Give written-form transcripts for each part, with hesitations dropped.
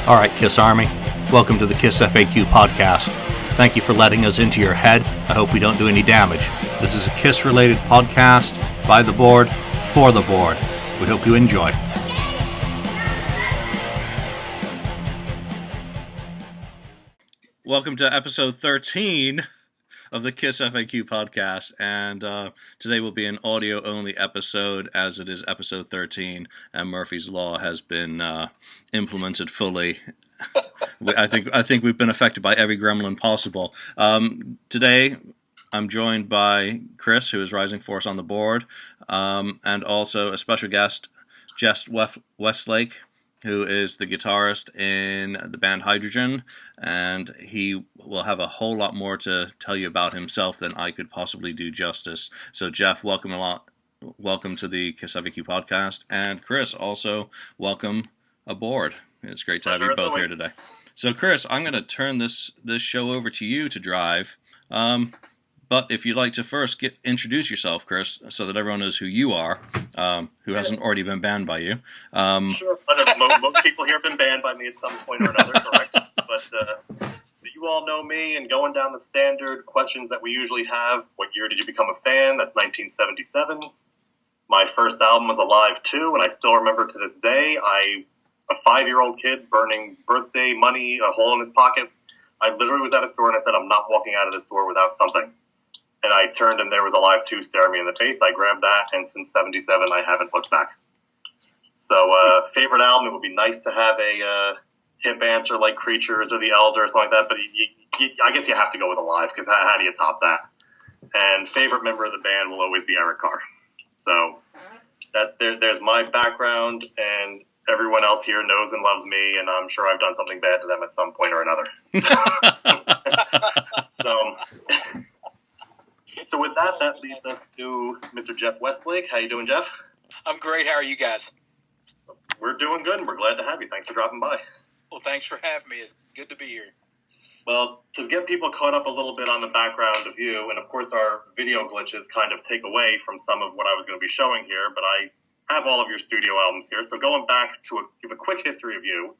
All right, Kiss Army, welcome to the KissFAQ podcast. Thank you for letting us into your head. I hope we don't do any damage. This is a Kiss-related podcast by the board, for the board. We hope you enjoy. Welcome to episode 13 of the KissFAQ podcast, and today will be an audio-only episode as it is episode 13, and Murphy's Law has been implemented fully. I think we've been affected by every gremlin possible. Today, I'm joined by Chris, who is RisingForce on the board, and also a special guest, Jeff Westlake, who is the guitarist in the band Hydrogyn, and he will have a whole lot more to tell you about himself than I could possibly do justice. So, Jeff, welcome to the KissFAQ podcast, and Chris, also welcome aboard. It's great to have you both here today. So, Chris, I'm going to turn this show over to you to drive. But if you'd like to first introduce yourself, Chris, so that everyone knows who you are, who hasn't already been banned by you. Sure. Most people here have been banned by me at some point or another, correct? But so you all know me, and going down the standard questions that we usually have. What year did you become a fan? That's 1977. My first album was Alive 2, and I still remember to this day, a 5-year-old kid burning birthday money, a hole in his pocket. I literally was at a store, and I said, I'm not walking out of the store without something. And I turned, and there was Alive 2 staring me in the face. I grabbed that, and since 77, I haven't looked back. So, favorite album, it would be nice to have a hip answer like Creatures or The Elder or something like that, but I guess you have to go with Alive, because how do you top that? And favorite member of the band will always be Eric Carr. So, there's my background, and everyone else here knows and loves me, and I'm sure I've done something bad to them at some point or another. So with that leads us to Mr. Jeff Westlake. How you doing, Jeff? I'm great. How are you guys? We're doing good, and we're glad to have you. Thanks for dropping by. Well, thanks for having me. It's good to be here. Well, to get people caught up a little bit on the background of you, and of course our video glitches kind of take away from some of what I was going to be showing here, but I have all of your studio albums here. So going back to give a quick history of you,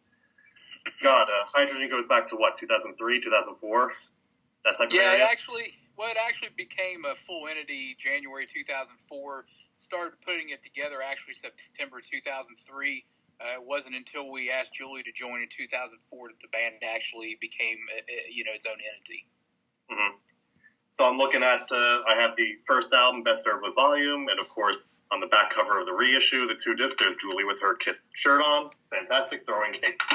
God, Hydrogyn goes back to what, 2003, 2004? That type of area? Yeah, it actually became a full entity January 2004. Started putting it together actually September 2003. It wasn't until we asked Julie to join in 2004 that the band actually became, its own entity. Mm-hmm. So I'm looking at, I have the first album, Best Served with Volume, and of course, on the back cover of the reissue, the 2 discs, there's Julie with her Kiss shirt on. Fantastic,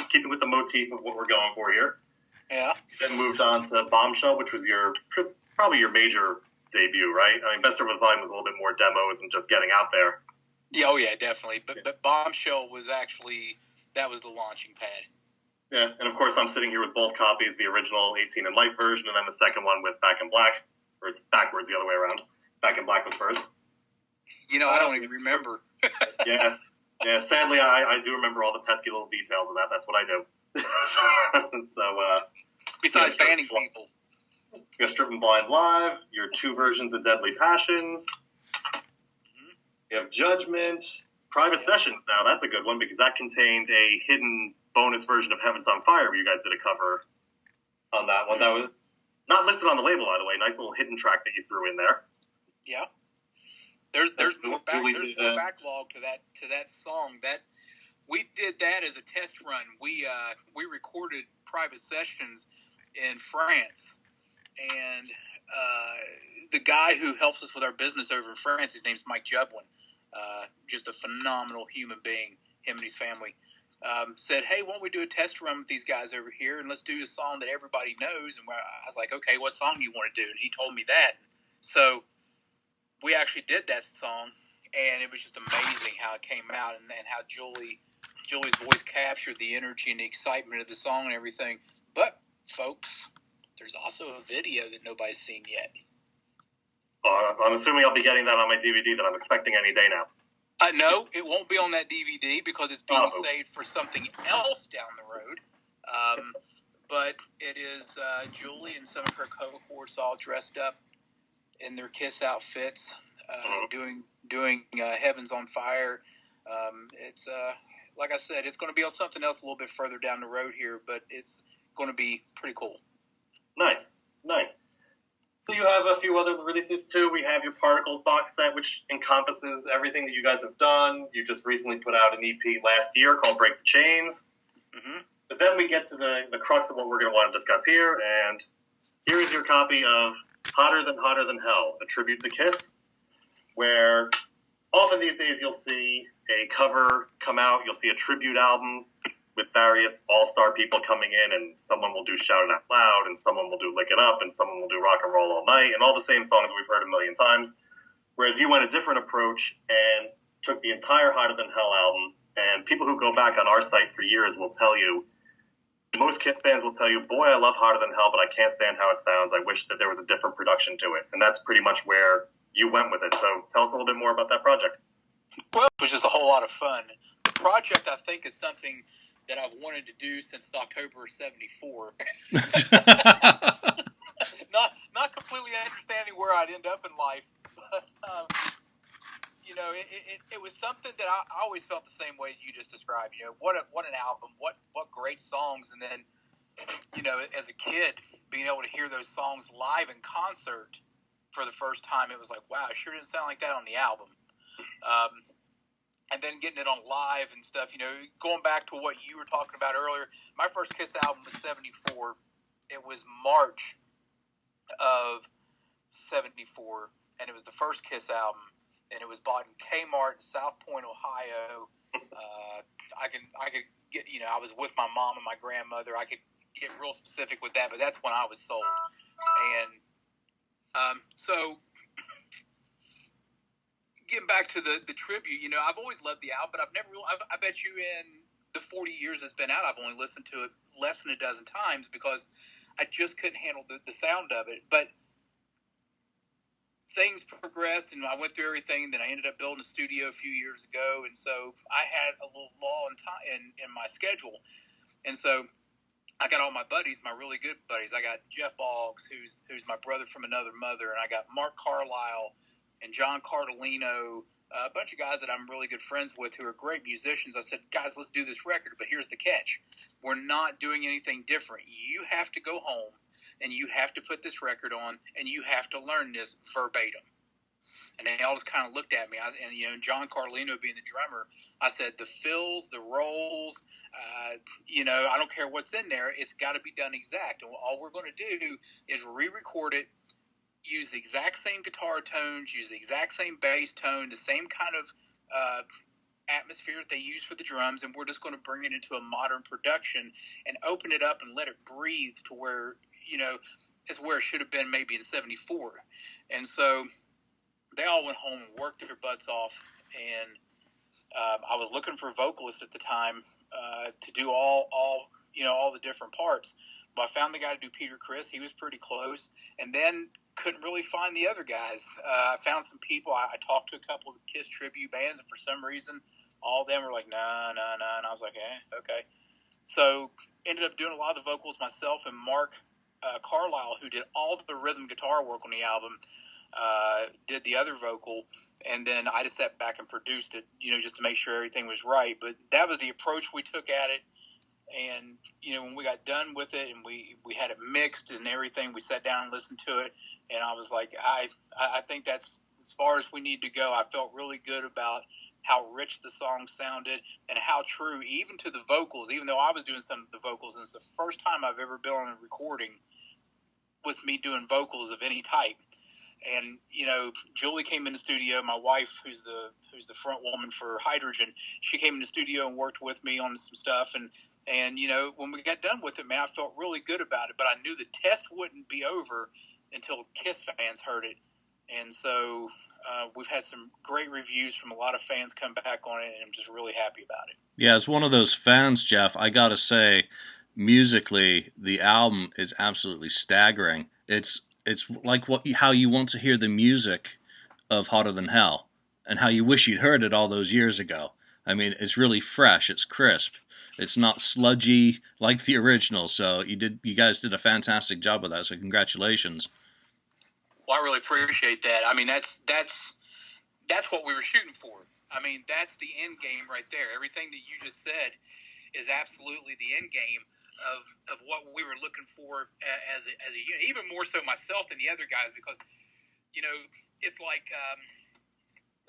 keeping with the motif of what we're going for here. Yeah. Then moved on to Bombshell, which was probably your major debut, right? I mean, Best Served with Volume was a little bit more demos and just getting out there. Yeah, oh yeah, definitely. But Bombshell was that was the launching pad. Yeah, and of course I'm sitting here with both copies, the original 18 and light version, and then the second one with Back in Black, or it's backwards the other way around. Back in Black was first. I don't even remember. Yeah. Sadly, I do remember all the pesky little details of that. That's what I do. Besides banning people. You got Stripping Blind Live, your 2 versions of Deadly Passions. Mm-hmm. You have Judgment, Private Sessions. Now, that's a good one because that contained a hidden bonus version of Heaven's on Fire where you guys did a cover on that one. That was not listed on the label, by the way. Nice little hidden track that you threw in there. Yeah. There's more backlog to that song. That we did that as a test run. We recorded Private Sessions in France, and the guy who helps us with our business over in France, his name's Mike Jublin, just a phenomenal human being, him and his family, said, hey, why don't we do a test run with these guys over here, and let's do a song that everybody knows. And I was like, okay, what song do you want to do? And he told me that. So we actually did that song, and it was just amazing how it came out, and how Julie's voice captured the energy and the excitement of the song and everything. But, folks, there's also a video that nobody's seen yet. I'm assuming I'll be getting that on my DVD that I'm expecting any day now. No, it won't be on that DVD because it's being saved for something else down the road. But it is Julie and some of her cohorts all dressed up in their Kiss outfits, doing Heaven's on Fire, It's like I said, it's going to be on something else a little bit further down the road here, but it's going to be pretty cool. Nice. So you have a few other releases too. We have your Particles box set, which encompasses everything that you guys have done. You just recently put out an EP last year called Break the Chains. Mm-hmm. But then we get to the crux of what we're going to want to discuss here, and here is your copy of Hotter Than Hell, a tribute to Kiss, where often these days you'll see a cover come out, you'll see a tribute album with various all-star people coming in, and someone will do Shout It Out Loud, and someone will do Lick It Up, and someone will do Rock and Roll All Night, and all the same songs we've heard a million times, whereas you went a different approach and took the entire Hotter Than Hell album, and people who go back on our site for years will tell you, most Kiss fans will tell you, boy, I love Hotter Than Hell, but I can't stand how it sounds. I wish that there was a different production to it. And that's pretty much where you went with it. So tell us a little bit more about that project. Well, it was just a whole lot of fun. The project, I think, is something that I've wanted to do since October 74. Not completely understanding where I'd end up in life, but it was something that I always felt the same way you just described. What an album, what great songs, and then as a kid being able to hear those songs live in concert for the first time, it was like, wow, it sure didn't sound like that on the album. And then getting it on live and stuff, going back to what you were talking about earlier, my first Kiss album was 74. It was March of 74, and it was the first Kiss album, and it was bought in Kmart in South Point, Ohio. I could get, I was with my mom and my grandmother. I could get real specific with that, but that's when I was sold. And so getting back to the tribute, I've always loved the album, but I've never really, I bet you in the 40 years it's been out, I've only listened to it less than a dozen times because I just couldn't handle the sound of it. But things progressed, and I went through everything, and then I ended up building a studio a few years ago, and so I had a little lull in my schedule. And so I got all my buddies, my really good buddies. I got Jeff Boggs, who's my brother from another mother, and I got Mark Carlisle and John Cardellino, a bunch of guys that I'm really good friends with who are great musicians. I said, guys, let's do this record, but here's the catch. We're not doing anything different. You have to go home, and you have to put this record on, and you have to learn this verbatim. And they all just kind of looked at me. And John Cardellino being the drummer, I said, the fills, the rolls, I don't care what's in there. It's got to be done exact. And all we're going to do is re-record it, use the exact same guitar tones, use the exact same bass tone, the same kind of atmosphere that they use for the drums, and we're just going to bring it into a modern production and open it up and let it breathe to where, is where it should have been maybe in 74. And so they all went home and worked their butts off, and I was looking for vocalists at the time to do all the different parts. But I found the guy to do Peter Criss. He was pretty close, and then couldn't really find the other guys. I found some people. I talked to a couple of the Kiss tribute bands, and for some reason, all of them were like, nah. And I was like, okay. So ended up doing a lot of the vocals myself, and Mark Carlisle, who did all the rhythm guitar work on the album, did the other vocal, and then I just sat back and produced it, just to make sure everything was right. But that was the approach we took at it. And, when we got done with it and we had it mixed and everything, we sat down and listened to it. And I was like, I think that's as far as we need to go. I felt really good about how rich the song sounded and how true, even to the vocals, even though I was doing some of the vocals. And it's the first time I've ever been on a recording with me doing vocals of any type. And, Julie came in the studio, my wife, who's the front woman for Hydrogyn. She came in the studio and worked with me on some stuff. And when we got done with it, man, I felt really good about it. But I knew the test wouldn't be over until Kiss fans heard it. And so we've had some great reviews from a lot of fans come back on it, and I'm just really happy about it. Yeah, as one of those fans, Jeff, I got to say, musically, the album is absolutely staggering. It's like how you want to hear the music of Hotter Than Hell, and how you wish you'd heard it all those years ago. I mean, it's really fresh. It's crisp. It's not sludgy like the original. So you guys did a fantastic job with that. So congratulations. Well, I really appreciate that. I mean, that's what we were shooting for. I mean, that's the end game right there. Everything that you just said is absolutely the end game of what we were looking for as a unit. Even more so myself than the other guys, because it's like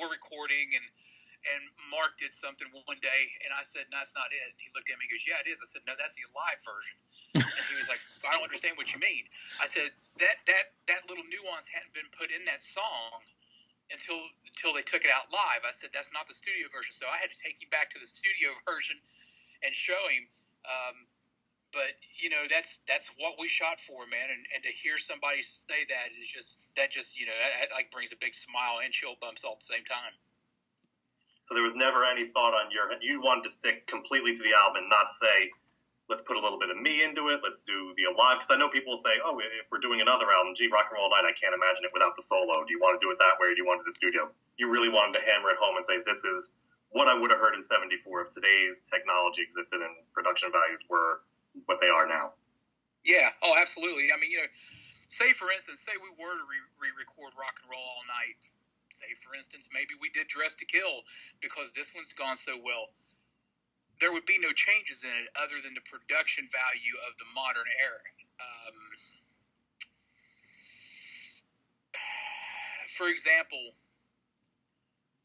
we're recording and Mark did something one day, and I said, "No, that's not it." He looked at me and goes, "Yeah, it is." I said, "No, that's the live version." And he was like, "I don't understand what you mean." I said, that little nuance hadn't been put in that song until they took it out live. I said, "That's not the studio version." So I had to take him back to the studio version and show him. But that's what we shot for, man. And to hear somebody say that is just that like brings a big smile and chill bumps all at the same time. So there was never any thought on you wanted to stick completely to the album and not say, let's put a little bit of me into it, let's do the live, because I know people will say, oh, if we're doing another album, gee, Rock and Roll Night, I can't imagine it without the solo. Do you want to do it that way, or do you want it in the studio? You really wanted to hammer it home and say, this is what I would have heard in 74 if today's technology existed and production values were what they are now. Yeah, oh, absolutely. I mean, say, for instance, we were to re-record Rock and Roll All Night. Say, for instance, maybe we did Dress to Kill because this one's gone so well. There would be no changes in it other than the production value of the modern era. For example,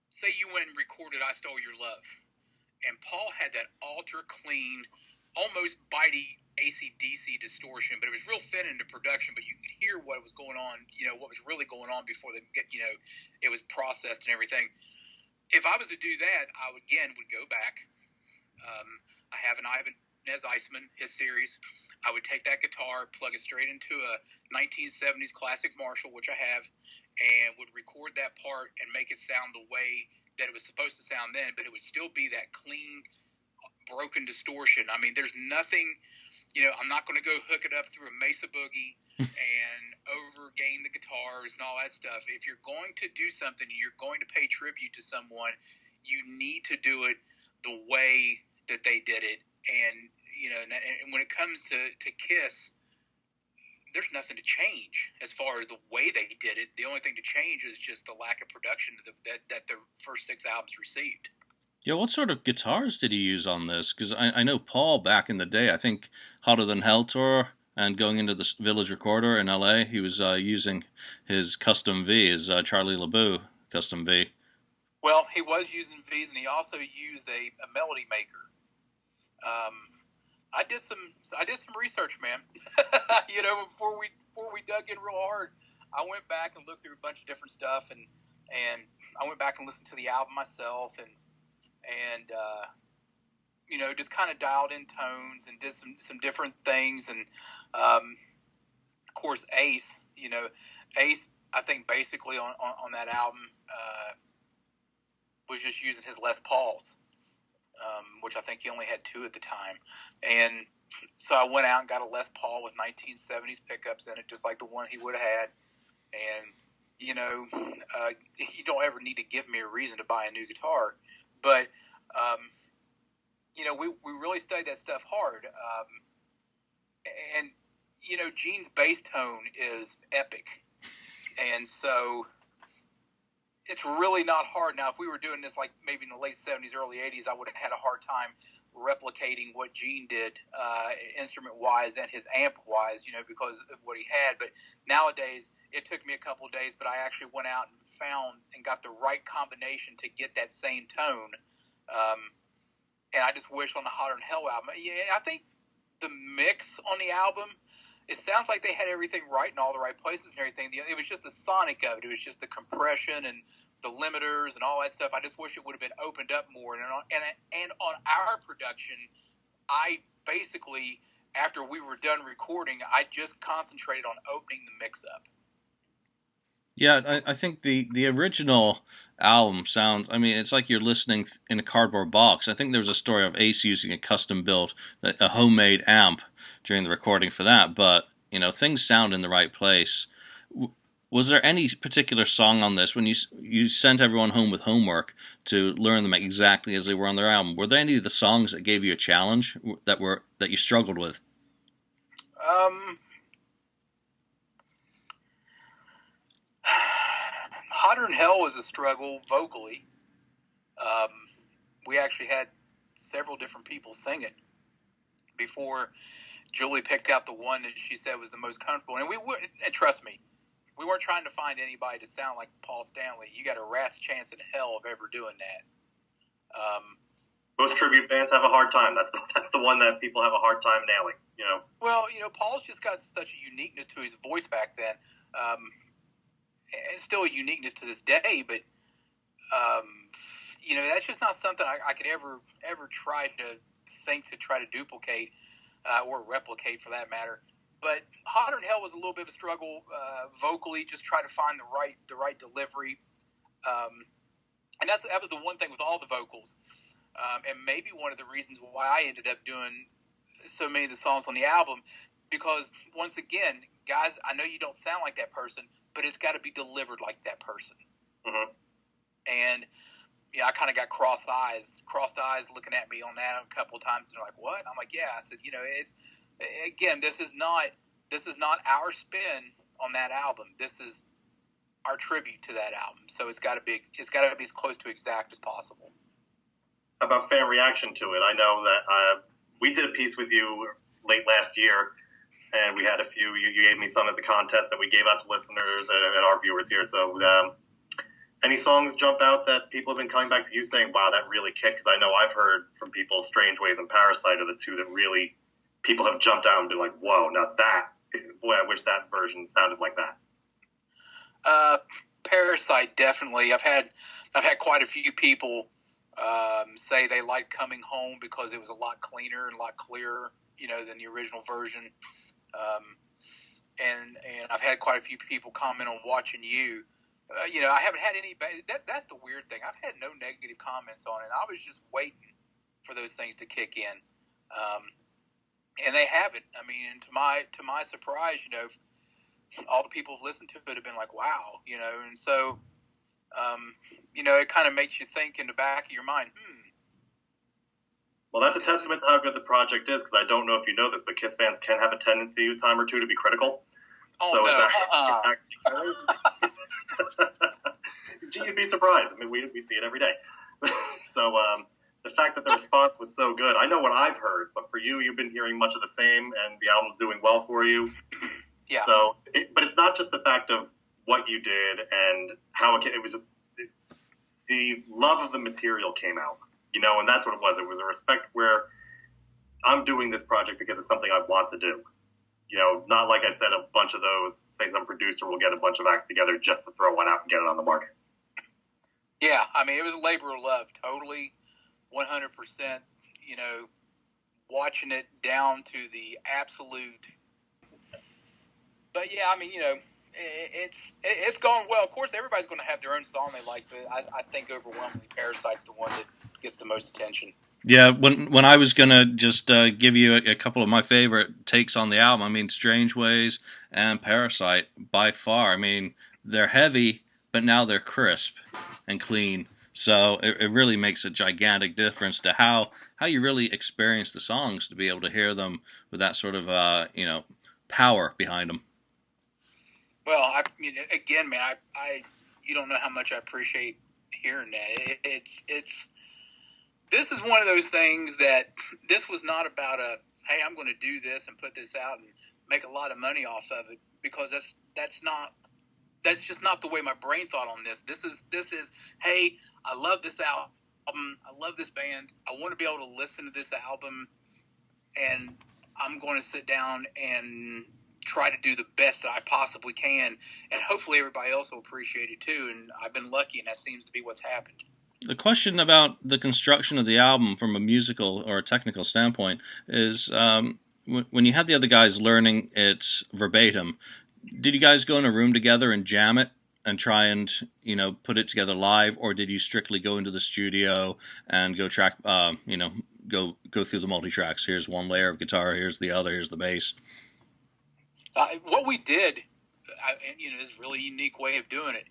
say you went and recorded I Stole Your Love, and Paul had that ultra clean, almost bitey AC/DC distortion, but it was real thin in the production, but you could hear what was going on, what was really going on before they get, it was processed and everything. If I was to do that, I would go back. I have an Ibanez Iceman, his series. I would take that guitar, plug it straight into a 1970s classic Marshall, which I have, and would record that part and make it sound the way that it was supposed to sound then, but it would still be that clean, broken distortion. I mean, there's nothing, I'm not going to go hook it up through a Mesa Boogie and overgain the guitars and all that stuff. If you're going to do something, you're going to pay tribute to someone, you need to do it the way that they did it. And, and when it comes to Kiss, there's nothing to change as far as the way they did it. The only thing to change is just the lack of production that the first 6 albums received. Yeah, what sort of guitars did he use on this? Because I know Paul back in the day, I think Hotter Than Hell tour and going into the Village Recorder in LA, he was using his custom V, his Charlie LeBeau custom V. Well, he was using V's, and he also used a Melody Maker. I did some research, man. Before we dug in real hard, I went back and looked through a bunch of different stuff, and I went back and listened to the album myself, and just kind of dialed in tones and did some different things, and of course Ace, I think basically on that album was just using his Les Pauls, which I think he only had 2 at the time, and so I went out and got a Les Paul with 1970s pickups in it, just like the one he would have had, and you don't ever need to give me a reason to buy a new guitar, but we really studied that stuff hard, and Gene's bass tone is epic, and so it's really not hard. Now, if we were doing this like maybe in the late 70s, early 80s, I would have had a hard time replicating what Gene did instrument-wise and his amp-wise, because of what he had. But nowadays, it took me a couple of days, but I actually went out and found and got the right combination to get that same tone. And I just wish on the Hotter Than Hell album, I think the mix on the album, it sounds like they had everything right in all the right places and everything. It was just the sonic of it. It was just the compression and the limiters and all that stuff. I just wish it would have been opened up more. And on our production, I basically, after we were done recording, I just concentrated on opening the mix up. Yeah, I think the original album sounds, it's like you're listening in a cardboard box. I think there was a story of Ace using a custom-built, a homemade amp during the recording for that, but, things sound in the right place. Was there any particular song on this, when you sent everyone home with homework to learn them exactly as they were on their album, were there any of the songs that gave you a challenge that you struggled with? Hotter Than Hell was a struggle vocally. We actually had several different people sing it before Julie picked out the one that she said was the most comfortable. And and trust me, we weren't trying to find anybody to sound like Paul Stanley. You got a rat's chance in hell of ever doing that. Most tribute bands have a hard time. That's the one that people have a hard time nailing. Well, Paul's just got such a uniqueness to his voice back then, and still a uniqueness to this day. But that's just not something I could ever try to duplicate or replicate, for that matter. But Hotter Than Hell was a little bit of a struggle vocally, just try to find the right delivery, and that was the one thing with all the vocals, and maybe one of the reasons why I ended up doing so many of the songs on the album, because once again, guys, I know you don't sound like that person, but it's got to be delivered like that person. Mm-hmm. And I kind of got crossed eyes looking at me on that a couple of times. And they're like, "What?" I'm like, "Yeah." I said, it's again, this is not our spin on that album. This is our tribute to that album. So it's got to be as close to exact as possible. About fan reaction to it, I know that we did a piece with you late last year, and we had a few. You gave me some as a contest that we gave out to listeners and our viewers here. So, any songs jump out that people have been coming back to you saying, "Wow, that really kicked"? Because I know I've heard from people, "Strange Ways" and "Parasite" are the two that really people have jumped out and been like, "Whoa, now that boy, I wish that version sounded like that." Parasite, definitely. I've had quite a few people say they liked Coming Home because it was a lot cleaner and a lot clearer, than the original version. And I've had quite a few people comment on Watching You. I haven't had any. That's the weird thing. I've had no negative comments on it. I was just waiting for those things to kick in, and they haven't. I mean, and to my surprise, all the people who've listened to it have been like, "Wow," and so. It kind of makes you think in the back of your mind, Well, that's a testament to how good the project is, because I don't know if you know this, but KISS fans can have a tendency a time or two to be critical. Oh, so no. it's actually you'd be surprised. I mean, we see it every day. So the fact that the response was so good, I know what I've heard, but for you've been hearing much of the same, and the album's doing well for you. Yeah. So, but it's not just the fact of what you did and how it was just the love of the material came out, and that's what it was. It was a respect where I'm doing this project because it's something I want to do. Not like I said, a bunch of those, say some producer will get a bunch of acts together just to throw one out and get it on the market. Yeah, I mean, it was a labor of love, totally, 100%, watching it down to the absolute. But yeah, I mean, it's going well. Of course, everybody's going to have their own song they like, but I think overwhelmingly Parasite's the one that gets the most attention. Yeah, when I was gonna just give you a couple of my favorite takes on the album, I mean, Strange Ways and Parasite by far. I mean, they're heavy, but now they're crisp and clean. So it really makes a gigantic difference to how you really experience the songs, to be able to hear them with that sort of power behind them. Well, again, man, I you don't know how much I appreciate hearing that. This is one of those things that this was not about hey, I'm going to do this and put this out and make a lot of money off of it, because that's just not the way my brain thought on this. This is hey, I love this album, I love this band, I want to be able to listen to this album, and I'm going to sit down and try to do the best that I possibly can, and hopefully everybody else will appreciate it too. And I've been lucky, and that seems to be what's happened. The question about the construction of the album from a musical or a technical standpoint is when you had the other guys learning it verbatim, did you guys go in a room together and jam it and try and put it together live, or did you strictly go into the studio and go track go through the multi-tracks? Here's one layer of guitar, here's the other, here's the bass. What we did, and this really unique way of doing it,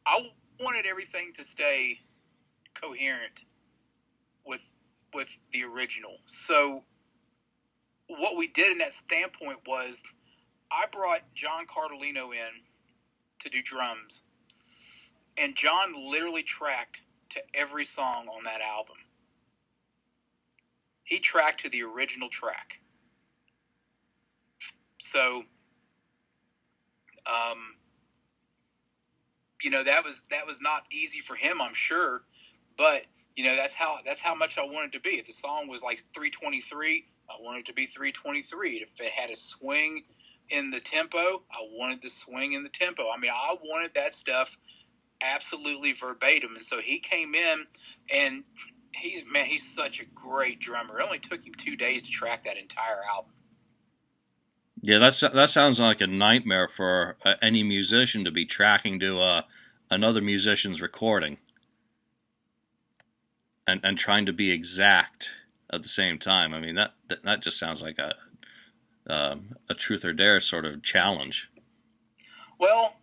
I wanted everything to stay coherent with the original. So what we did in that standpoint was I brought John Cardellino in to do drums, and John literally tracked to every song on that album. He tracked to the original track. So, that was not easy for him, I'm sure, but that's how much I wanted to be. If the song was like 323, I wanted it to be 323. If it had a swing in the tempo, I wanted the swing in the tempo. I mean, I wanted that stuff absolutely verbatim. And so he came in, and he's such a great drummer. It only took him 2 days to track that entire album. Yeah, that sounds like a nightmare for any musician to be tracking to another musician's recording and trying to be exact at the same time. I mean, that just sounds like a truth or dare sort of challenge. Well,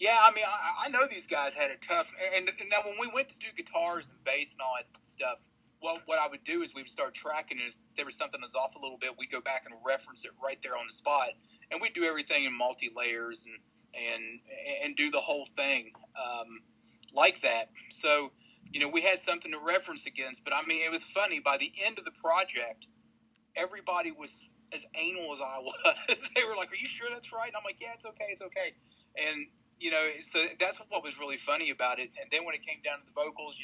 yeah, I mean, I know these guys had it tough. And now when we went to do guitars and bass and all that stuff, what I would do is we would start tracking, and if there was something that was off a little bit, we'd go back and reference it right there on the spot. And we'd do everything in multi-layers and do the whole thing like that. So, we had something to reference against. But, I mean, it was funny. By the end of the project, everybody was as anal as I was. They were like, "Are you sure that's right?" And I'm like, "Yeah, it's okay. And, so that's what was really funny about it. And then when it came down to the vocals,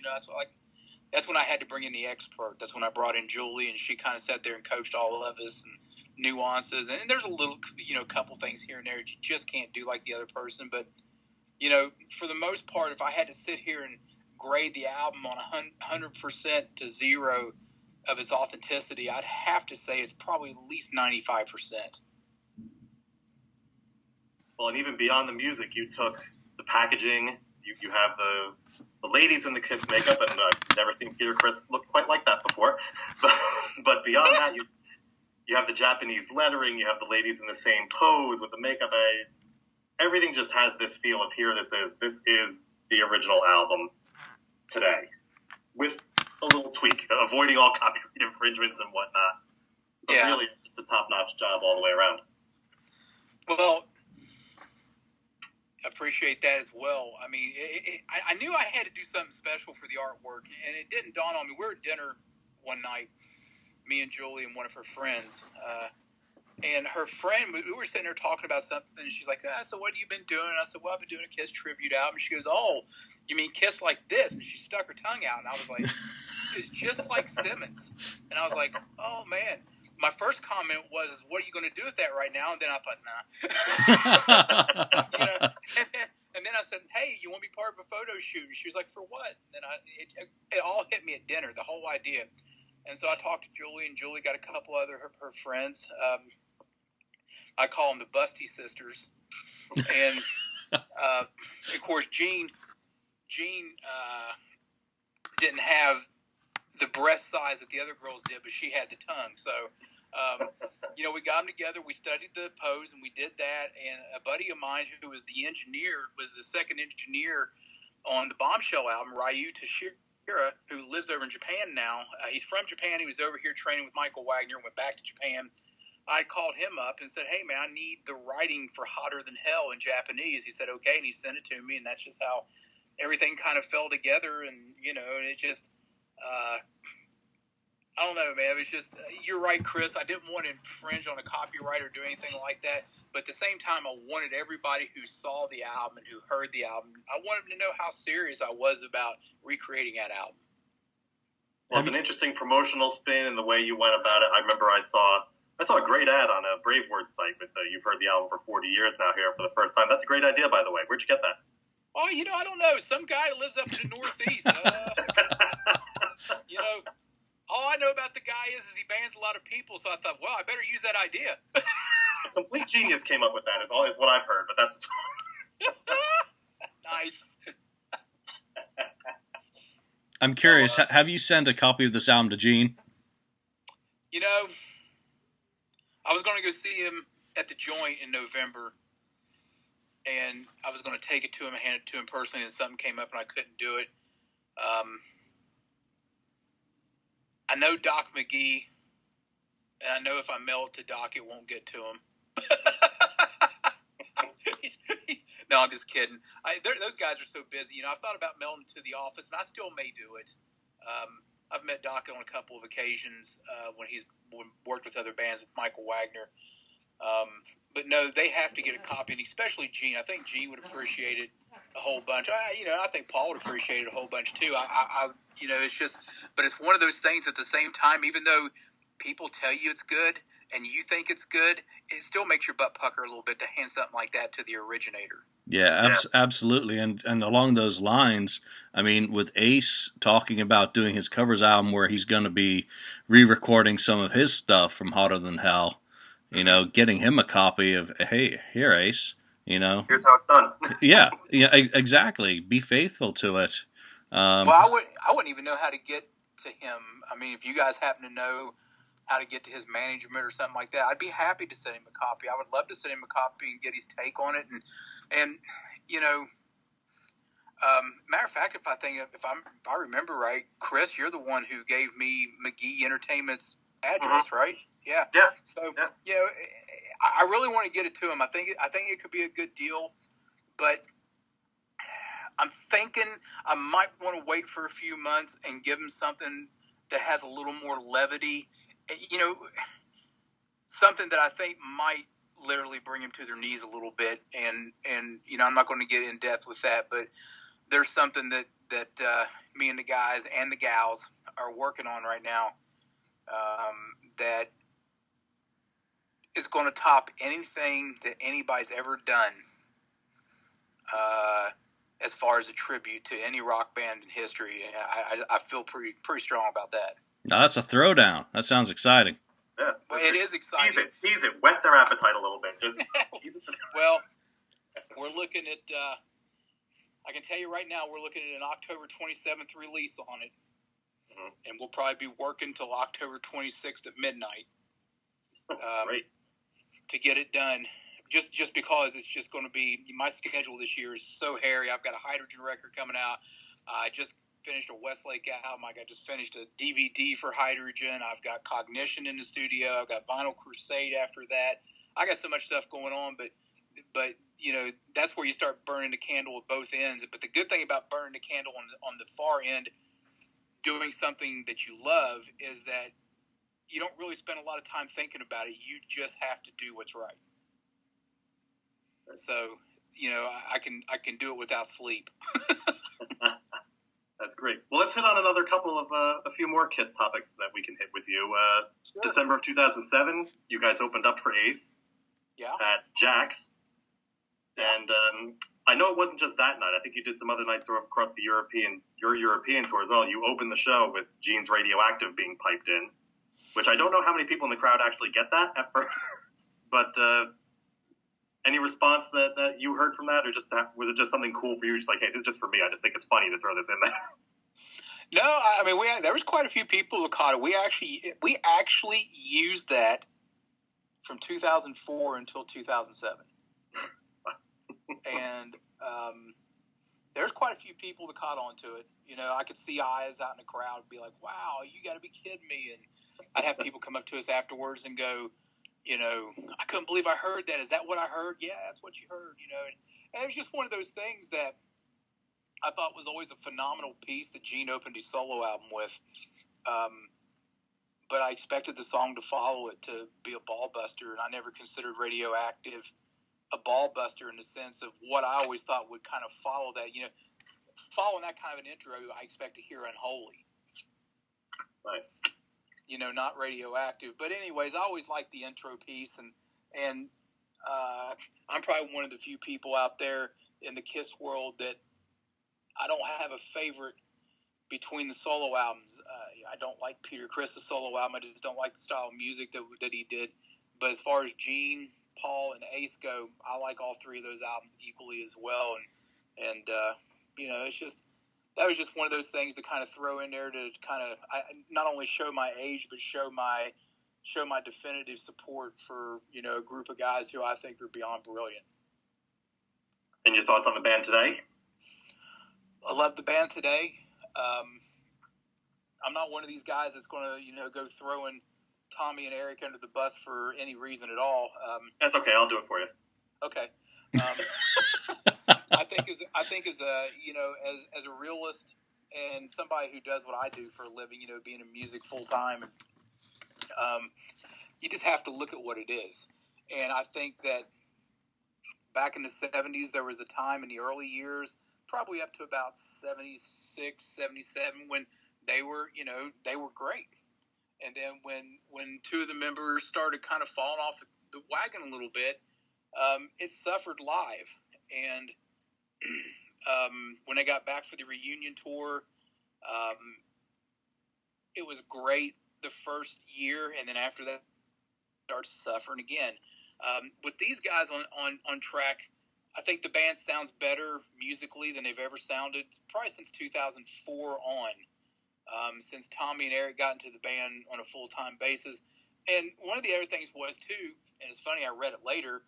that's when I had to bring in the expert. That's when I brought in Julie, and she kind of sat there and coached all of us and nuances. And there's a little, couple things here and there that you just can't do like the other person. But, for the most part, if I had to sit here and grade the album on 100% to 0 of its authenticity, I'd have to say it's probably at least 95%. Well, and even beyond the music, you took the packaging. You have the ladies in the Kiss makeup, and I've never seen Peter Criss look quite like that before. But beyond that, you have the Japanese lettering. You have the ladies in the same pose with the makeup. Everything just has this feel of this is the original album today, with a little tweak, avoiding all copyright infringements and whatnot. But yeah, really, it's a top-notch job all the way around. Well, appreciate that as well. I mean, I knew I had to do something special for the artwork, and it didn't dawn on me. We were at dinner one night, me and Julie and one of her friends, and her friend, we were sitting there talking about something, and she's like, "So what have you been doing?" And I said, "Well, I've been doing a Kiss tribute album." She goes, "Oh, you mean Kiss like this?" And she stuck her tongue out, and I was like, "It's just like Simmons." And I was like, "Oh, man." My first comment was, "What are you going to do with that right now?" And then I thought, nah. And then I said, "Hey, you want to be part of a photo shoot?" And she was like, "For what?" And then it all hit me at dinner, the whole idea. And so I talked to Julie, and Julie got a couple other her friends. I call them the Busty Sisters. And, of course, Jean didn't have the breast size that the other girls did, but she had the tongue. So, we got them together. We studied the pose, and we did that. And a buddy of mine who was the engineer, was the second engineer on the Bombshell album, Ryu Toshiro, who lives over in Japan now. He's from Japan. He was over here training with Michael Wagner, went back to Japan. I called him up and said, "Hey, man, I need the writing for Hotter Than Hell in Japanese." He said, "Okay," and he sent it to me, and that's just how everything kind of fell together. And, and it just I don't know, man. It was just, you're right, Chris. I didn't want to infringe on a copyright or do anything like that. But at the same time, I wanted everybody who saw the album and who heard the album, I wanted them to know how serious I was about recreating that album. Well, it's an interesting promotional spin in the way you went about it. I remember I saw a great ad on a Brave Words site with "You've heard the album for 40 years now here for the first time." That's a great idea, by the way. Where'd you get that? Oh, I don't know. Some guy that lives up in the Northeast. All I know about the guy is he bans a lot of people, so I thought, well, I better use that idea. A complete genius came up with that, is what I've heard, but that's... Nice. I'm curious, have you sent a copy of this album to Gene? I was going to go see him at the Joint in November, and I was going to take it to him and hand it to him personally, and something came up and I couldn't do it. I know Doc McGee, and I know if I mail it to Doc, it won't get to him. No, I'm just kidding. Those guys are so busy. I've thought about melting to the office, and I still may do it. I've met Doc on a couple of occasions when he's worked with other bands with Michael Wagner. But no, they have to get a copy, and especially Gene. I think Gene would appreciate it a whole bunch. I think Paul would appreciate it a whole bunch too. It's just, but it's one of those things at the same time, even though people tell you it's good and you think it's good, it still makes your butt pucker a little bit to hand something like that to the originator. Yeah, absolutely. And along those lines, I mean, with Ace talking about doing his covers album where he's going to be re-recording some of his stuff from Hotter Than Hell, getting him a copy of, hey, here, Ace, here's how it's done. yeah, exactly. Be faithful to it. Well, I wouldn't even know how to get to him. I mean, if you guys happen to know how to get to his management or something like that, I'd be happy to send him a copy. I would love to send him a copy and get his take on it. And matter of fact, if I remember right, Chris, you're the one who gave me McGee Entertainment's address, right? Yeah. Yeah. So I really want to get it to him. I think it could be a good deal, but I'm thinking I might want to wait for a few months and give him something that has a little more levity. Something that I think might literally bring him to their knees a little bit. And I'm not going to get in depth with that, but there's something that me and the guys and the gals are working on right now that is going to top anything that anybody's ever done as far as a tribute to any rock band in history. I feel pretty strong about that. Now, that's a throwdown. That sounds exciting. Yeah, well, it is exciting. Tease it. Whet their appetite a little bit. Just tease it. Well, we're looking at, I can tell you right now, we're looking at an October 27th release on it. Mm-hmm. And we'll probably be working till October 26th at midnight Great. To get it done. Just because it's just going to be, my schedule this year is so hairy. I've got a Hydrogyn record coming out. I just finished a Westlake album. I just finished a DVD for Hydrogyn. I've got Cognition in the studio. I've got Vinyl Crusade after that. I got so much stuff going on, but that's where you start burning the candle at both ends. But the good thing about burning the candle on the far end, doing something that you love, is that you don't really spend a lot of time thinking about it. You just have to do what's right. So, I can do it without sleep. That's great. Well, let's hit on another couple of a few more Kiss topics that we can hit with you. Sure. December of 2007, you guys opened up for Ace at Jack's. Yeah. And I know it wasn't just that night. I think you did some other nights across your European tour as well. You opened the show with Gene's Radioactive being piped in, which I don't know how many people in the crowd actually get that at first. But any response that you heard from that, or was it just something cool for you? Just like, hey, this is just for me. I just think it's funny to throw this in there. No, I mean, there was quite a few people that caught it. We actually used that from 2004 until 2007. And there's quite a few people that caught on to it. I could see eyes out in the crowd and be like, wow, you got to be kidding me. And I'd have people come up to us afterwards and go, I couldn't believe I heard that. Is that what I heard? Yeah, that's what you heard, And it was just one of those things that I thought was always a phenomenal piece that Gene opened his solo album with. But I expected the song to follow it to be a ball buster, and I never considered Radioactive a ball buster in the sense of what I always thought would kind of follow that. Following that kind of an intro, I expect to hear Unholy. Nice. Not Radioactive. But anyways, I always liked the intro piece, and I'm probably one of the few people out there in the Kiss world that I don't have a favorite between the solo albums. I don't like Peter Criss's solo album. I just don't like the style of music that he did. But as far as Gene, Paul, and Ace go, I like all three of those albums equally as well. And it's just, that was just one of those things to kind of throw in there to kind of not only show my age, but show my definitive support for, a group of guys who I think are beyond brilliant. And your thoughts on the band today? I love the band today. I'm not one of these guys that's going to, go throwing Tommy and Eric under the bus for any reason at all. That's okay. I'll do it for you. Okay. I think as a as a realist and somebody who does what I do for a living, being in music full time, you just have to look at what it is. And I think that back in the 70s, there was a time in the early years, probably up to about 76, 77, when they were great. And then when two of the members started kind of falling off the wagon a little bit, it suffered live. And when they got back for the reunion tour, it was great the first year, and then after that, starts suffering again. With these guys on track, I think the band sounds better musically than they've ever sounded, probably since 2004 on. Since Tommy and Eric got into the band on a full-time basis. And one of the other things was, too, and it's funny, I read it later,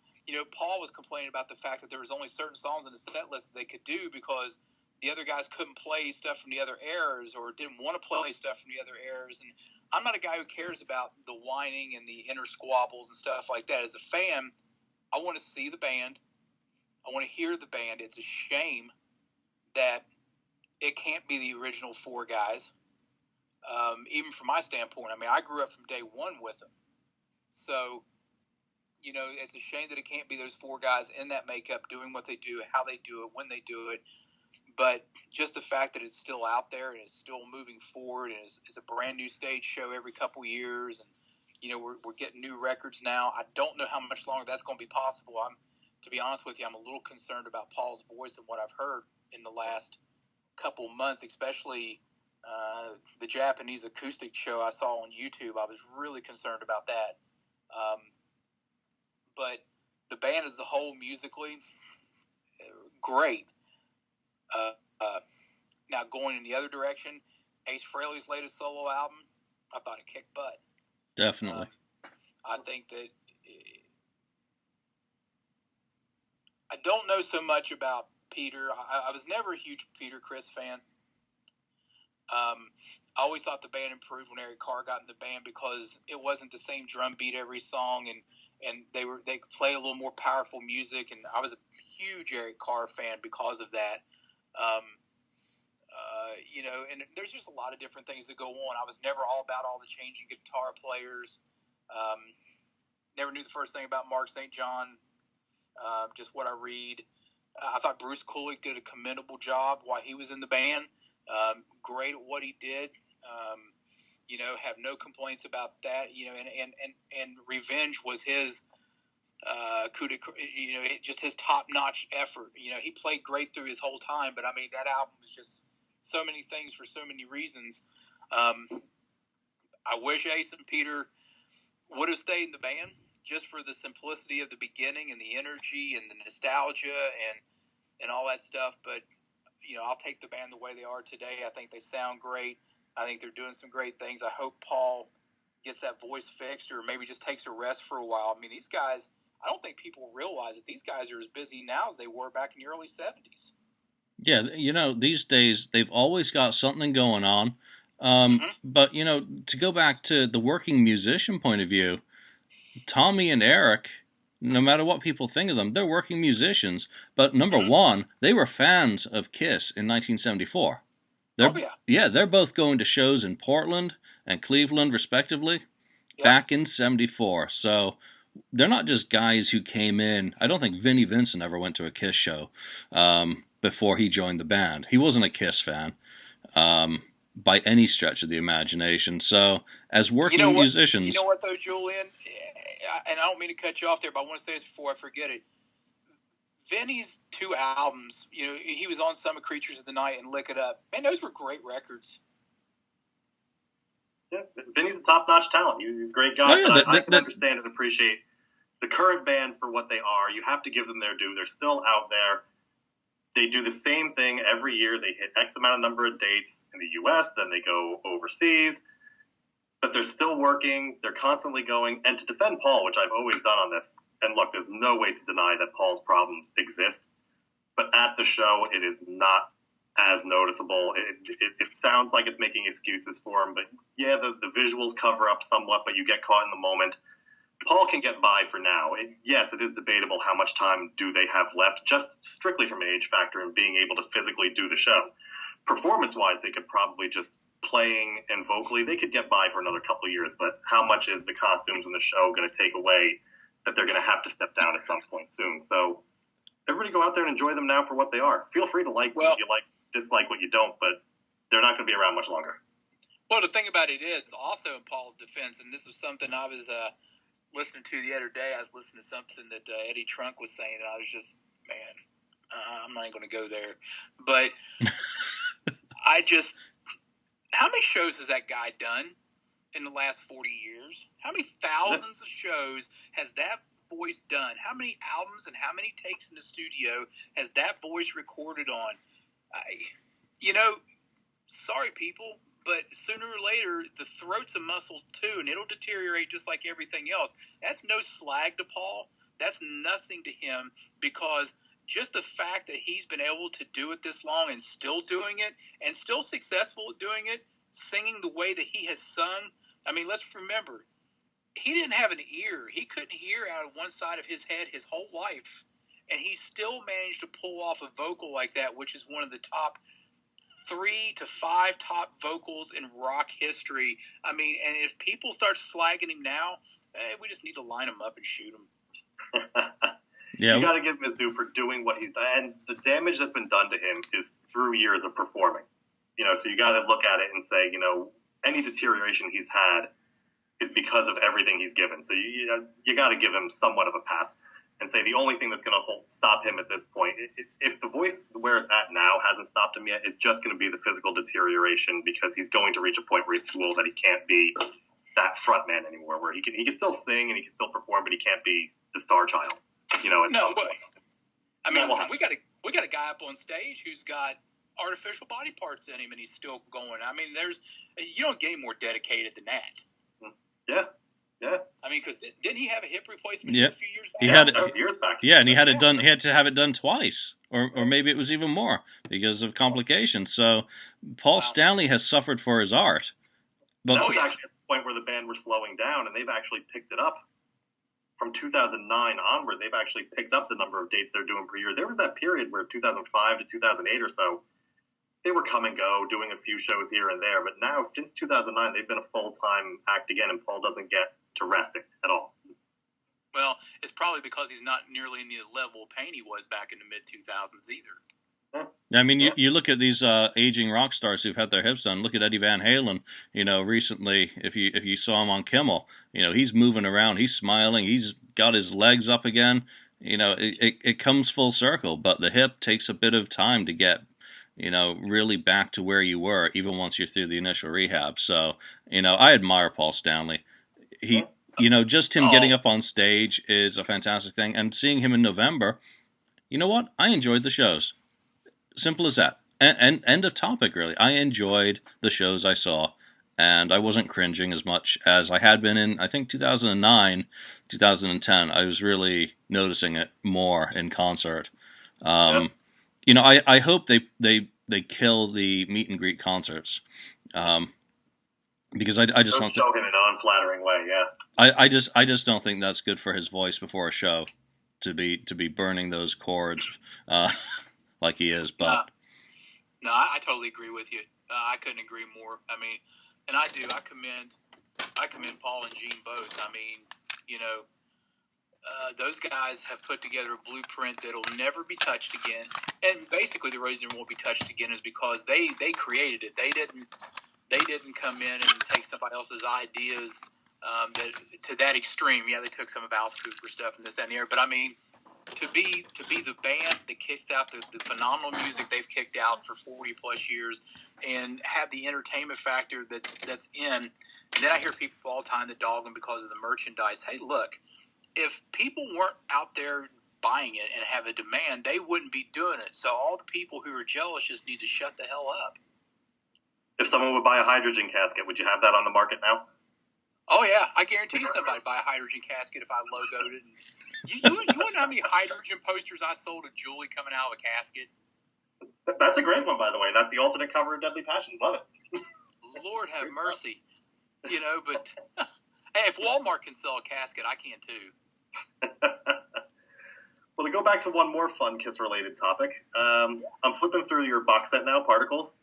Paul was complaining about the fact that there was only certain songs in the set list that they could do because the other guys couldn't play stuff from the other eras or didn't want to play stuff from the other eras. And I'm not a guy who cares about the whining and the inner squabbles and stuff like that. As a fan, I want to see the band. I want to hear the band. It's a shame that it can't be the original four guys. Even from my standpoint, I mean, I grew up from day one with them. So, it's a shame that it can't be those four guys in that makeup doing what they do, how they do it, when they do it. But just the fact that it's still out there and it's still moving forward and is a brand new stage show every couple years. And, we're getting new records now. I don't know how much longer that's going to be possible. To be honest with you, I'm a little concerned about Paul's voice and what I've heard in the last couple months, especially the Japanese acoustic show I saw on YouTube. I was really concerned about that. But the band as a whole, musically, great. Now going in the other direction, Ace Frehley's latest solo album, I thought it kicked butt. Definitely. I think that I don't know so much about Peter. I was never a huge Peter Criss fan. I always thought the band improved when Eric Carr got in the band because it wasn't the same drum beat every song, and they could play a little more powerful music. And I was a huge Eric Carr fan because of that. And there's just a lot of different things that go on. I was never all about all the changing guitar players. Never knew the first thing about Mark St. John. Just what I read. I thought Bruce Kulick did a commendable job while he was in the band. Great at what he did. Have no complaints about that. And Revenge was his just his top-notch effort. He played great through his whole time, but I mean that album was just so many things for so many reasons. I wish Ace and Peter would have stayed in the band just for the simplicity of the beginning and the energy and the nostalgia and all that stuff. But I'll take the band the way they are today. I think they sound great. I think they're doing some great things. I hope Paul gets that voice fixed or maybe just takes a rest for a while. I mean, these guys, I don't think people realize that these guys are as busy now as they were back in the early 70s. Yeah, these days they've always got something going on. But, to go back to the working musician point of view, Tommy and Eric, no matter what people think of them, they're working musicians. But number one, they were fans of Kiss in 1974. They're both going to shows in Portland and Cleveland, respectively, back in 74. So they're not just guys who came in. I don't think Vinnie Vincent ever went to a Kiss show before he joined the band. He wasn't a Kiss fan by any stretch of the imagination. So as working musicians... You know what, though, Julian? And I don't mean to cut you off there, but I want to say this before I forget it. Vinny's two albums, he was on Some of Creatures of the Night and Lick It Up. Man, those were great records. Yeah, Vinny's a top-notch talent. He's a great guy. I can understand and appreciate the current band for what they are. You have to give them their due. They're still out there. They do the same thing every year. They hit X amount of number of dates in the U.S., then they go overseas. But they're still working. They're constantly going. And to defend Paul, which I've always done on this, and look, there's no way to deny that Paul's problems exist. But at the show, it is not as noticeable. It sounds like it's making excuses for him. But yeah, the visuals cover up somewhat, but you get caught in the moment. Paul can get by for now. Yes, it is debatable how much time do they have left, just strictly from an age factor and being able to physically do the show. Performance-wise, they could probably just playing and vocally, they could get by for another couple of years, but how much is the costumes and the show going to take away that they're going to have to step down at some point soon? So everybody go out there and enjoy them now for what they are. Feel free to like what you like, dislike what you don't, but they're not going to be around much longer. Well, the thing about it is, also in Paul's defense, and this was something I was listening to the other day. I was listening to something that Eddie Trunk was saying, and I was just, I'm not even going to go there. But how many shows has that guy done in the last 40 years? How many thousands of shows has that voice done? How many albums and how many takes in the studio has that voice recorded on? Sorry, people, but sooner or later, the throat's a muscle too, and it'll deteriorate just like everything else. That's no slag to Paul. That's nothing to him, because just the fact that he's been able to do it this long and still doing it and still successful at doing it, singing the way that he has sung. I mean, let's remember, he didn't have an ear. He couldn't hear out of one side of his head his whole life, and he still managed to pull off a vocal like that, which is one of the top 3 to 5 top vocals in rock history. I mean, and if people start slagging him now, we just need to line him up and shoot him. Yeah. You got to give him his due for doing what he's done. And the damage that's been done to him is through years of performing. So you got to look at it and say, any deterioration he's had is because of everything he's given. So you got to give him somewhat of a pass and say the only thing that's going to stop him at this point, if the voice where it's at now hasn't stopped him yet, it's just going to be the physical deterioration, because he's going to reach a point where he's too old that he can't be that front man anymore, where he can still sing and he can still perform, but he can't be the star child. I mean, we got a guy up on stage who's got artificial body parts in him, and he's still going. I mean, you don't get any more dedicated than that. Yeah. I mean, because didn't he have a hip replacement a few years back? That was years back. Yeah, and he had it done. He had to have it done twice, or maybe it was even more because of complications. So Paul Stanley has suffered for his art. But that was actually at the point where the band were slowing down, and they've actually picked it up. From 2009 onward, they've actually picked up the number of dates they're doing per year. There was that period where 2005 to 2008 or so, they were come and go, doing a few shows here and there. But now, since 2009, they've been a full-time act again, and Paul doesn't get to resting at all. Well, it's probably because he's not nearly in the level of pain he was back in the mid-2000s either. I mean, you look at these aging rock stars who've had their hips done. Look at Eddie Van Halen. Recently, if you saw him on Kimmel, he's moving around, he's smiling, he's got his legs up again. It comes full circle. But the hip takes a bit of time to get, really back to where you were, even once you're through the initial rehab. So, I admire Paul Stanley. He, just him getting up on stage is a fantastic thing, and seeing him in November, you know what? I enjoyed the shows. Simple as that. And end of topic, really. I enjoyed the shows I saw, and I wasn't cringing as much as I had been in, I think, 2009, 2010. I was really noticing it more in concert. I hope they kill the meet and greet concerts, because I just don't show him in an unflattering way. Yeah. I just don't think that's good for his voice before a show, to be burning those chords. Like he is, but no, I totally agree with you. I couldn't agree more. I mean, and I do. I commend Paul and Gene both. I mean, those guys have put together a blueprint that'll never be touched again. And basically, the reason it won't be touched again is because they created it. They didn't come in and take somebody else's ideas to that extreme. Yeah, they took some of Alice Cooper stuff and this, that, and the other. But I mean, to be the band that kicks out the phenomenal music they've kicked out for 40 plus years, and have the entertainment factor that's in. And then I hear people all the time that dog them because of the merchandise. Hey, look, if people weren't out there buying it and have a demand, they wouldn't be doing it. So all the people who are jealous just need to shut the hell up. If someone would buy a Hydrogyn casket, would you have that on the market now? Oh, yeah. I guarantee you somebody would buy a Hydrogyn casket if I logoed it. You wouldn't know how many Hydrogyn posters I sold to Julie coming out of a casket? That's a great one, by the way. That's the alternate cover of Deadly Passions. Love it. Lord have mercy. But Hey, if Walmart can sell a casket, I can too. Well, to go back to one more fun Kiss-related topic, I'm flipping through your box set now, Particles.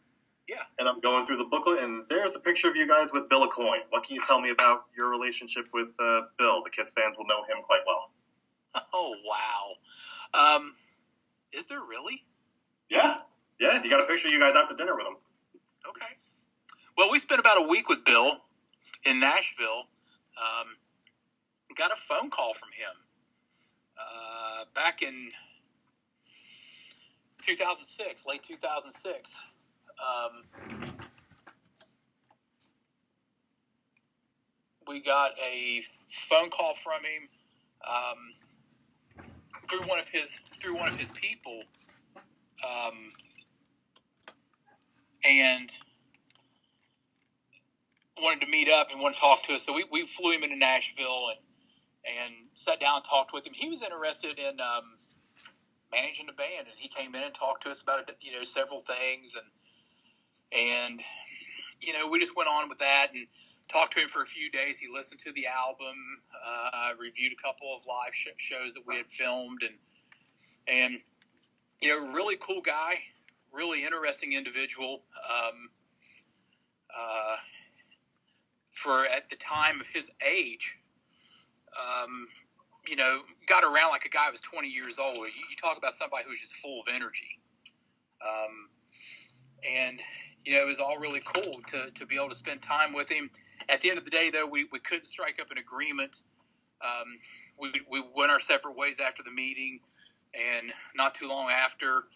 Yeah. And I'm going through the booklet, and there's a picture of you guys with Bill Aucoin. What can you tell me about your relationship with Bill? The Kiss fans will know him quite well. Oh, wow. Is there really? Yeah. Yeah, you got a picture of you guys out to dinner with him. Okay. Well, we spent about a week with Bill in Nashville. Got a phone call from him back in 2006, late 2006. We got a phone call from him through one of his people, and wanted to meet up and wanted to talk to us. So we flew him into Nashville and sat down and talked with him. He was interested in managing the band, and he came in and talked to us about several things, and we just went on with that and talked to him for a few days. He listened to the album, reviewed a couple of live shows that we had filmed, and really cool guy, really interesting individual. For at the time of his age, got around like a guy who was 20 years old. You talk about somebody who's just full of energy. And it was all really cool to be able to spend time with him. At the end of the day, though, we couldn't strike up an agreement. We went our separate ways after the meeting, and not too long after,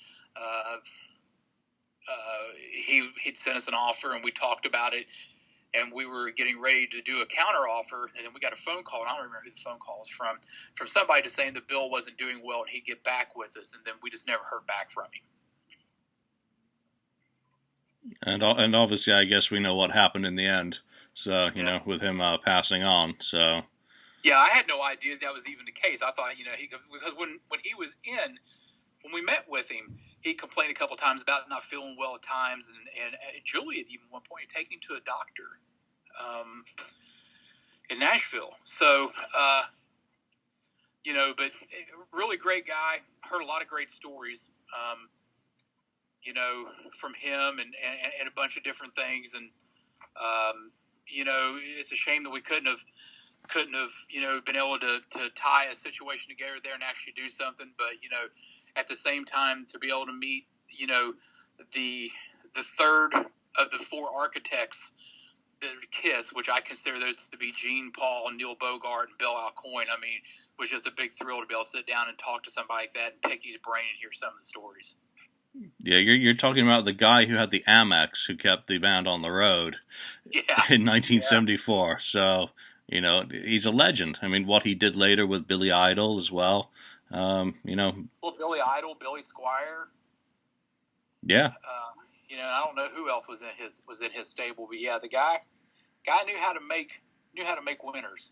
he'd sent us an offer, and we talked about it, and we were getting ready to do a counter offer, and then we got a phone call, and I don't remember who the phone call was from somebody just saying that Bill wasn't doing well and he'd get back with us, and then we just never heard back from him. And obviously, I guess we know what happened in the end. So, with him passing on. So. Yeah, I had no idea that was even the case. I thought, because when when we met with him, he complained a couple of times about not feeling well at times, and Julian even one point had taken him to a doctor in Nashville. So, but really great guy. Heard a lot of great stories. From him and a bunch of different things. And, it's a shame that we couldn't have, been able to tie a situation together there and actually do something. But, at the same time, to be able to meet, the third of the four architects, KISS, which I consider those to be Gene, Paul, Neil Bogart, and Bill Aucoin. I mean, it was just a big thrill to be able to sit down and talk to somebody like that and pick his brain and hear some of the stories. Yeah, you're talking about the guy who had the Amex who kept the band on the road in 1974. Yeah. So, he's a legend. I mean, what he did later with Billy Idol as well. Well, Billy Idol, Billy Squier. Yeah. I don't know who else was in his stable, but yeah, the guy knew how to make winners.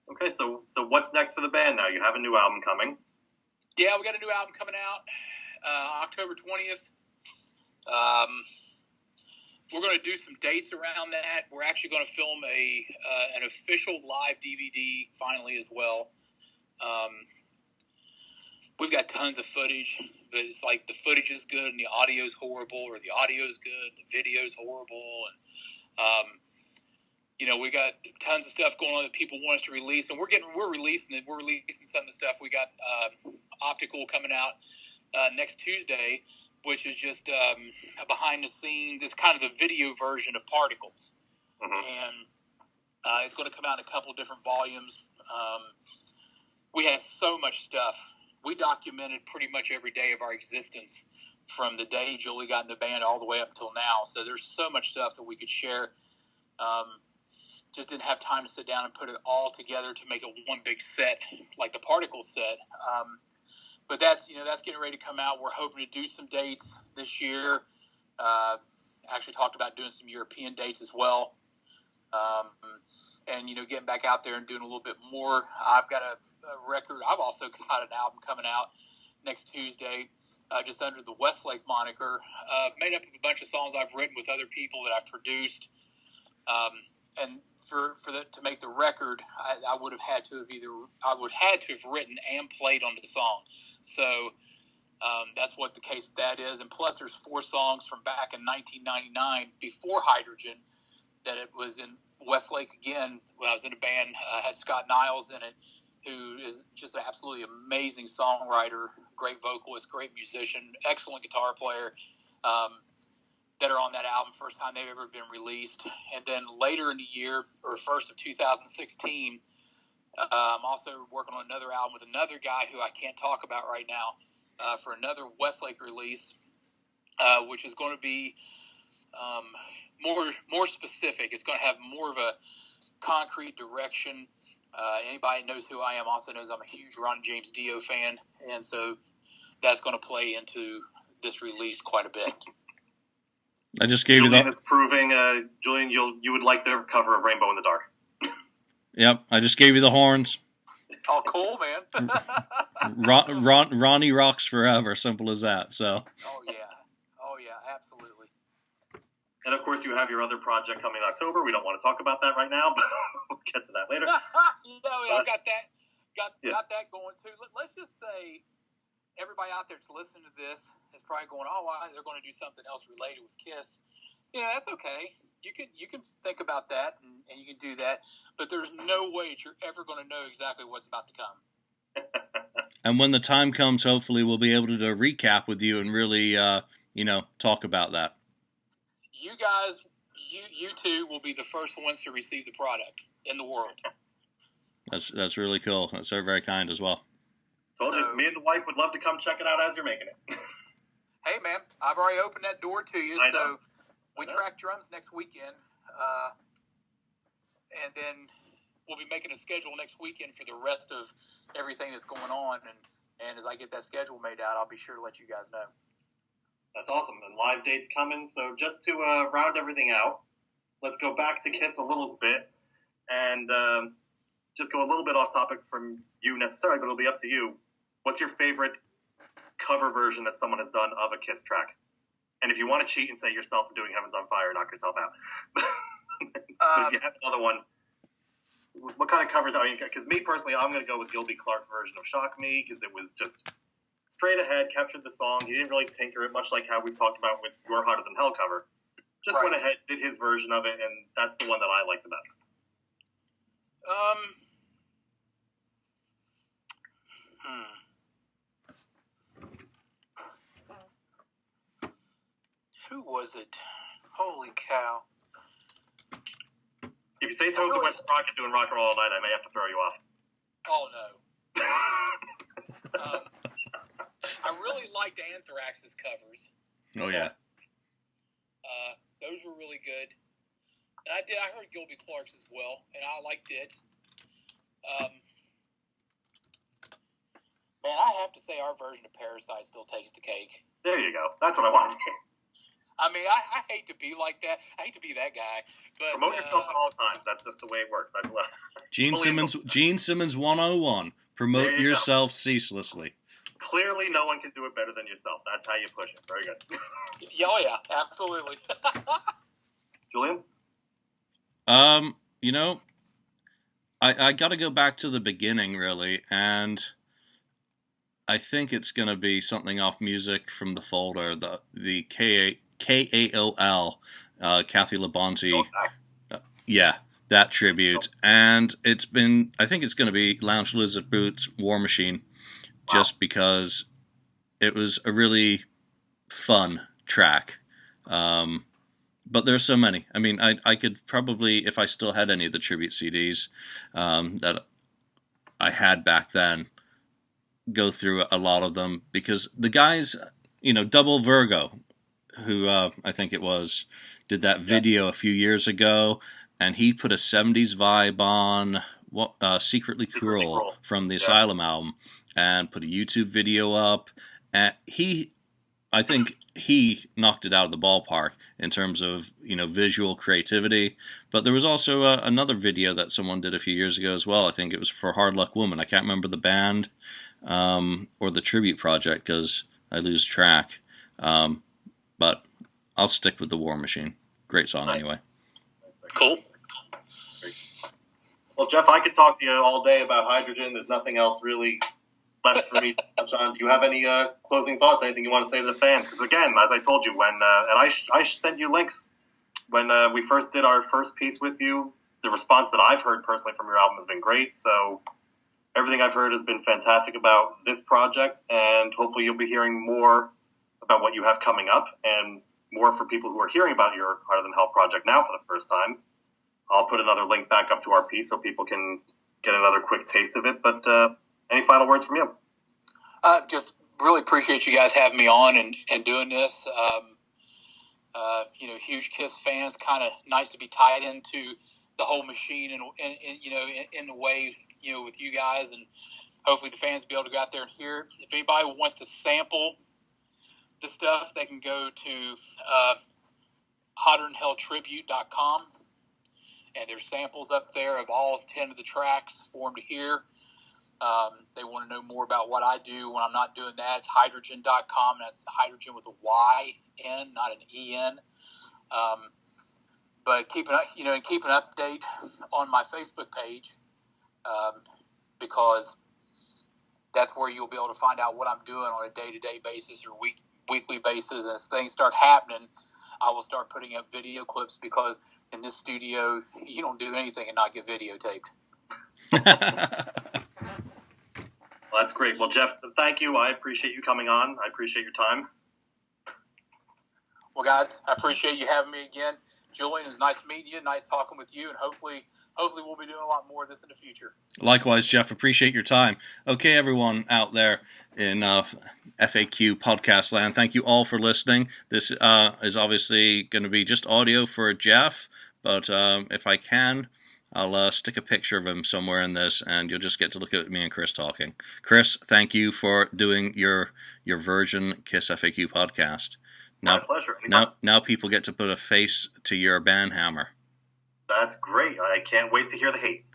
Okay, so what's next for the band now? You have a new album coming. Yeah, we got a new album coming out October 20th. We're going to do some dates around that. We're actually going to film an official live DVD finally as well. We've got tons of footage, but it's like the footage is good and the audio's horrible, or the audio's good and the video's horrible. And we got tons of stuff going on that people want us to release, and we're releasing it. We're releasing some of the stuff. We got Optical coming out next Tuesday, which is just a behind the scenes. It's kind of the video version of Particles, and it's going to come out in a couple of different volumes. We have so much stuff. We documented pretty much every day of our existence from the day Julie got in the band all the way up until now. So there's so much stuff that we could share. Just didn't have time to sit down and put it all together to make it one big set like the Particles set. But that's getting ready to come out. We're hoping to do some dates this year. Actually talked about doing some European dates as well. And, getting back out there and doing a little bit more. I've got a record. I've also got an album coming out next Tuesday, just under the Westlake moniker, made up of a bunch of songs I've written with other people that I've produced. And for that to make the record, I would have had to have written and played on the song. So that's what the case with that is. And plus, there's 4 songs from back in 1999 before Hydrogyn that it was in Westlake again when I was in a band. Had Scott Niles in it, who is just an absolutely amazing songwriter, great vocalist, great musician, excellent guitar player. That are on that album, first time they've ever been released. And then later in the year, or first of 2016, I'm also working on another album with another guy who I can't talk about right now, for another Westlake release, which is going to be more specific. It's going to have more of a concrete direction. Anybody that knows who I am also knows I'm a huge Ron James Dio fan, and so that's going to play into this release quite a bit. I just gave Julian is proving, Julian, you would like their cover of Rainbow in the Dark. Yep, I just gave you the horns. Oh, cool, man. Ronnie rocks forever, simple as that. So. Oh, yeah, absolutely. And, of course, you have your other project coming in October. We don't want to talk about that right now, but we'll get to that later. I got that going, too. Let's just say everybody out there that's listening to this is probably going, oh, well, they're going to do something else related with Kiss. Yeah, that's okay. You can think about that, and you can do that, but there's no way that you're ever going to know exactly what's about to come. And when the time comes, hopefully we'll be able to do a recap with you and really, talk about that. You guys, you two will be the first ones to receive the product in the world. That's really cool. That's very kind as well. Told you, me and the wife would love to come check it out as you're making it. Hey, man, I've already opened that door to you. So we track drums next weekend, and then we'll be making a schedule next weekend for the rest of everything that's going on. And as I get that schedule made out, I'll be sure to let you guys know. That's awesome. And live dates coming. So just to round everything out, let's go back to Kiss a little bit and just go a little bit off topic from you necessarily, but it'll be up to you. What's your favorite cover version that someone has done of a Kiss track? And if you want to cheat and say yourself doing Heaven's on Fire, knock yourself out. But if you have another one, what kind of covers? I mean, because me personally, I'm going to go with Gilby Clarke's version of Shock Me, because it was just straight ahead, captured the song. He didn't really tinker it, much like how we've talked about with You're Hotter Than Hell cover. Just went ahead, did his version of it, and that's the one that I like the best. Who was it? Holy cow. If you say Toad the Wet Sprocket doing Rock and Roll All Night, I may have to throw you off. Oh, no. I really liked Anthrax's covers. Oh, yeah. Those were really good. And I heard Gilby Clarke's as well, and I liked it. Man, I have to say our version of Parasite still takes the cake. There you go. That's what I wanted to hear. I mean, I hate to be like that. I hate to be that guy. But promote yourself at all times. That's just the way it works. Gene Simmons 101. Promote yourself ceaselessly. Clearly, no one can do it better than yourself. That's how you push it. Very good. Oh, yeah. Absolutely. Julian? I got to go back to the beginning, really, and I think it's going to be something off Music from the Folder, the KAOL, Kathy Labonte. Yeah, that tribute. And I think it's going to be Lounge Lizard Boots, War Machine, just because it was a really fun track. But there's so many. I mean, I could probably, if I still had any of the tribute CDs that I had back then, go through a lot of them, because the guys, Double Virgo, who I think it was, did that video a few years ago, and he put a 70s vibe on Secretly Cruel from the Asylum album, and put a YouTube video up, and I think he knocked it out of the ballpark in terms of, visual creativity. But there was also another video that someone did a few years ago as well. I think it was for Hard Luck Woman. I can't remember the band or the tribute project because I lose track. But I'll stick with the War Machine. Great song anyway. Cool. Well, Jeff, I could talk to you all day about Hydrogyn. There's nothing else really left for me to touch on. Do you have any closing thoughts? Anything you want to say to the fans? Because again, as I told you, when and I should send you links. When we first did our first piece with you, the response that I've heard personally from your album has been great. So everything I've heard has been fantastic about this project, and hopefully you'll be hearing more about what you have coming up, and more for people who are hearing about your Harder Than Hell project now for the first time. I'll put another link back up to our piece so people can get another quick taste of it. But any final words from you? Just really appreciate you guys having me on and doing this. Huge Kiss fans. Kind of nice to be tied into the whole machine and in the way, with you guys, and hopefully the fans will be able to go out there and hear it. If anybody wants to sample the stuff, they can go to HotterThanHellTribute.com, and there's samples up there of all 10 of the tracks for them to hear. They want to know more about what I do when I'm not doing that. It's Hydrogyn.com. That's Hydrogyn with a Y-N, not an E-N. But keep an update on my Facebook page, because that's where you'll be able to find out what I'm doing on a day-to-day basis or weekly basis. And as things start happening, I will start putting up video clips, because in this studio, you don't do anything and not get videotaped. Well, that's great. Well, Jeff, thank you. I appreciate you coming on. I appreciate your time. Well, guys, I appreciate you having me again. Julian, it's nice meeting you, nice talking with you, and hopefully we'll be doing a lot more of this in the future. Likewise, Jeff, appreciate your time. Okay, everyone out there in FAQ podcast land, thank you all for listening. This is obviously going to be just audio for Jeff, but if I can, I'll stick a picture of him somewhere in this, and you'll just get to look at me and Chris talking. Chris, thank you for doing your Virgin Kiss FAQ podcast. My pleasure. Now people get to put a face to your band hammer. That's great. I can't wait to hear the hate.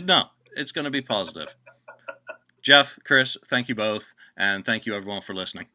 No, it's going to be positive. Jeff, Chris, thank you both, and thank you everyone for listening.